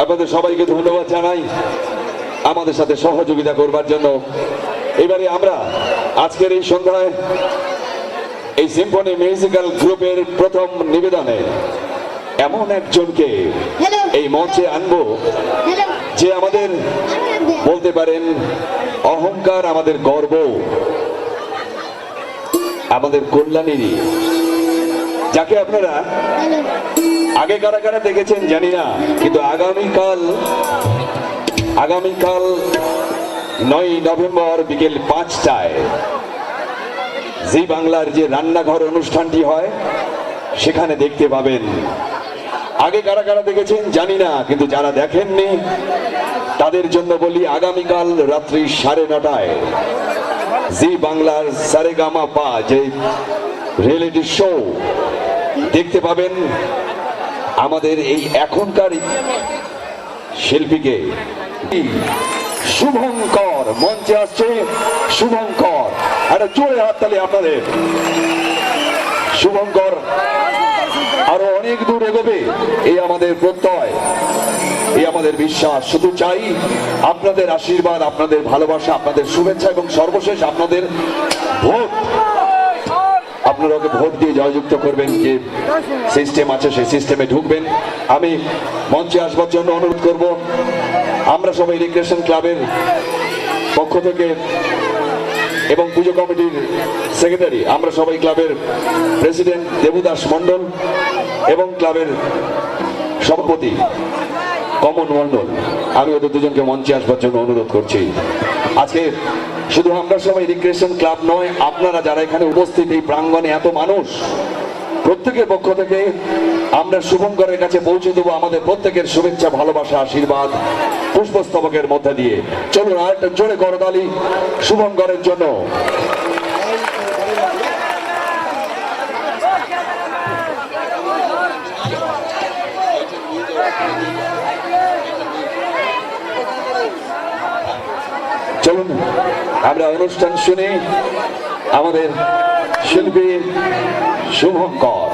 আপনাদের সবাইকে ধন্যবাদ জানাই আমাদের সাথে সহযোগিতা করবার জন্য। এবারে আমরা আজকের এই সন্ধ্যায় এই সিম্ফনি মিউজিক্যাল গ্রুপের প্রথম নিবেদনে এমন একজনকে এই মঞ্চে আনবো যে আমাদের বলতে পারেন অহংকার, আমাদের গর্ব, আমাদের কল্যাণীরই, যাকে আপনারা আগে কারা কারা দেখেছেন জানি না, কিন্তু আগামীকাল 9 নভেম্বর বিকেল 5টায় জি বাংলার যে রান্নাঘর অনুষ্ঠানটি হয় সেখানে দেখতে পাবেন। আগে কারা কারা দেখেছেন জানি না, কিন্তু যারা দেখেননি তাদের জন্য বলি, আগামীকাল রাত্রি 9:30টায় জি বাংলার সারেগামাপা যে রিয়েলিটি শো দেখতে পাবেন আমাদের এই এখনকার শিল্পীকে। শুভঙ্কর মঞ্চে আসছে। শুভঙ্কর, একটা জোরে হাততালি আপনাদের। শুভঙ্কর আরো অনেক দূর এগোবে এই আমাদের প্রত্যয়, এই আমাদের বিশ্বাস। শুধু চাই আপনাদের আশীর্বাদ, আপনাদের ভালোবাসা, আপনাদের শুভেচ্ছা এবং সর্বশেষ আপনাদের ভোট। আপনারা ওকে ভোট দিয়ে জয়যুক্ত করবেন। যে সিস্টেম আছে সেই সিস্টেমে ঢুকবেন। আমি মঞ্চে আসবার জন্য অনুরোধ করব। আমরা সবাই রিক্রিয়েশন ক্লাবের পক্ষ থেকে এবং পুজো কমিটির সেক্রেটারি, আমরা সবাই ক্লাবের প্রেসিডেন্ট দেবুদাস মন্ডল এবং ক্লাবের সভাপতি কমন মন্ডল, আমি ওদের দুজনকে মঞ্চে আসবার জন্য অনুরোধ করছি। আজকে শুধু আমরা সবাই রিক্রিয়েশন ক্লাব নয়, আপনারা যারা এখানে উপস্থিত এই প্রাঙ্গণে এত মানুষ, প্রত্যেকের পক্ষ থেকে আমরা শুভঙ্করের কাছে পৌঁছে দেবো আমাদের প্রত্যেকের শুভেচ্ছা, ভালোবাসা, আশীর্বাদ পুষ্পস্তবকের মধ্যে দিয়ে। চলুন আরেকটা জোরে করতালি শুভঙ্করের জন্য। চলুন আমরা অনুষ্ঠান শুনে আমাদের শিল্পী শুভঙ্কর।